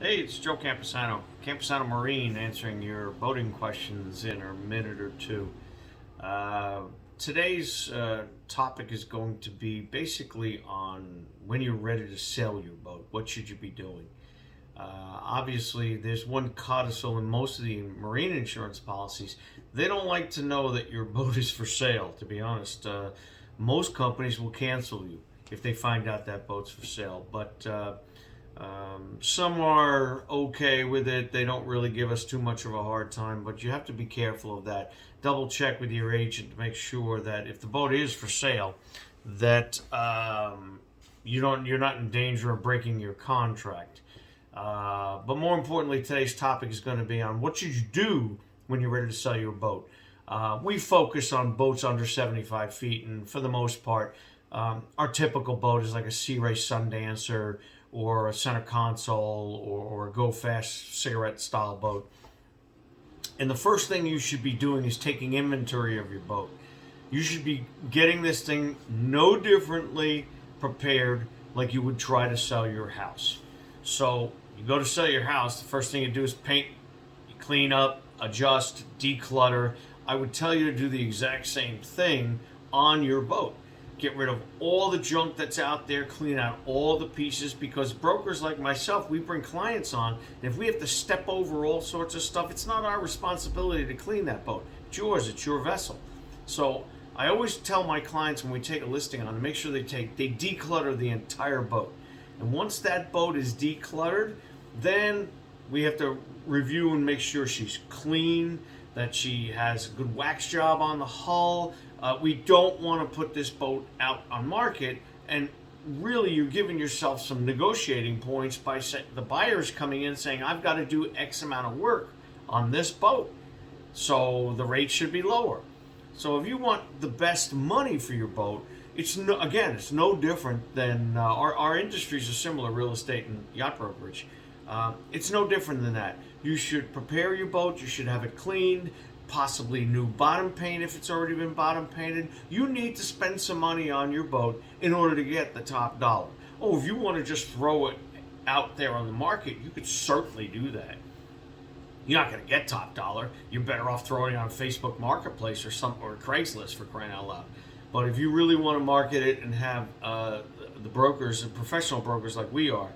Hey, it's Joe Camposano, Camposano Marine, answering your boating questions in a minute or two. Uh, today's topic is going to be basically on when you're ready to sell your boat. What should you be doing? Obviously, there's one codicil in most of the marine insurance policies. They don't like to know that your boat is for sale, to be honest. Most companies will cancel you if they find out that boat's for sale. But some are okay with it. They don't really give us too much of a hard time, but you have to be careful of that. Double check with your agent to make sure that if the boat is for sale, that you're not in danger of breaking your contract. But more importantly, today's topic is going to be on what should you do when you're ready to sell your boat. We focus on boats under 75 feet, and for the most part, our typical boat is like a Sea Ray Sundancer or a center console or a Go Fast cigarette style boat. And the first thing you should be doing is taking inventory of your boat. You should be getting this thing no differently prepared like you would try to sell your house. So you go to sell your house, the first thing you do is paint, you clean up, adjust, declutter. I would tell you to do the exact same thing on your boat. Get rid of all the junk that's out there, clean out all the pieces, because brokers like myself, we bring clients on, and if we have to step over all sorts of stuff, it's not our responsibility to clean that boat. It's yours, it's your vessel. So I always tell my clients when we take a listing on to make sure they declutter the entire boat. And once that boat is decluttered, then we have to review and make sure she's clean, that she has a good wax job on the hull. We don't want to put this boat out on market, and really you're giving yourself some negotiating points by the buyers coming in saying, I've got to do X amount of work on this boat, so the rate should be lower. So if you want the best money for your boat, it's no different than our industries are similar, real estate and yacht brokerage. It's no different than that. You should prepare your boat. You should have it cleaned, possibly new bottom paint if it's already been bottom painted. You need to spend some money on your boat in order to get the top dollar. Oh, if you want to just throw it out there on the market, you could certainly do that. You're not going to get top dollar. You're better off throwing it on Facebook Marketplace or Craigslist, for crying out loud. But if you really want to market it and have the brokers and professional brokers like we are,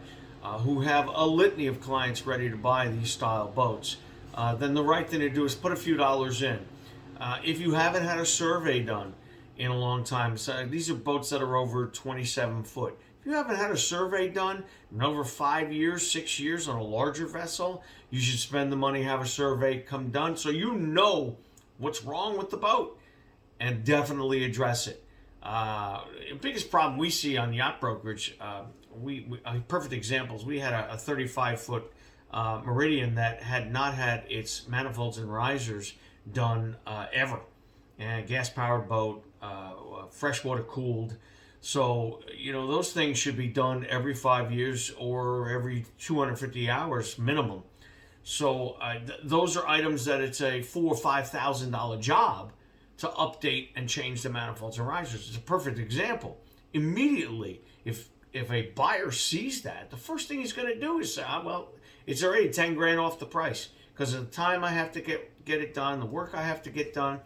who have a litany of clients ready to buy these style boats, then the right thing to do is put a few dollars in. If you haven't had a survey done in a long time, so these are boats that are over 27 foot. If you haven't had a survey done in over 5 years, 6 years on a larger vessel, you should spend the money, have a survey come done so you know what's wrong with the boat and definitely address it. The biggest problem we see on yacht brokerage, perfect examples, we had a 35-foot Meridian that had not had its manifolds and risers done ever. And gas-powered boat, freshwater cooled. So, those things should be done every 5 years or every 250 hours minimum. So those are items that it's a $4,000 or $5,000 job to update and change the manifolds and risers. It's a perfect example. Immediately, if a buyer sees that, the first thing he's going to do is say, well, it's already 10 grand off the price because of the time I have to get it done, the work I have to get done.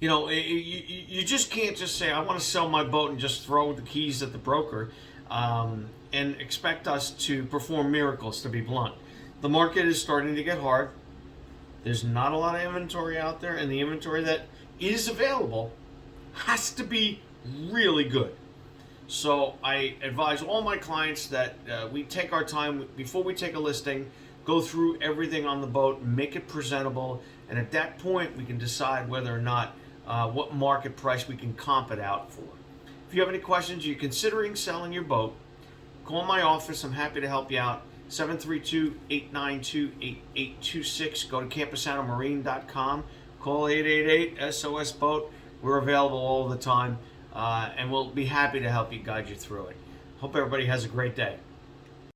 You just can't just say, I want to sell my boat and just throw the keys at the broker and expect us to perform miracles, to be blunt. The market is starting to get hard. There's not a lot of inventory out there, and the inventory that is available has to be really good. So I advise all my clients that we take our time before we take a listing, go through everything on the boat, make it presentable, and at that point we can decide whether or not what market price we can comp it out for. If you have any questions, you're considering selling your boat, call my office. I'm happy to help you out. 732-892-8826. Go to camposanomarine.com. Call 888-SOS-BOAT. We're available all the time, and we'll be happy to help you, guide you through it. Hope everybody has a great day.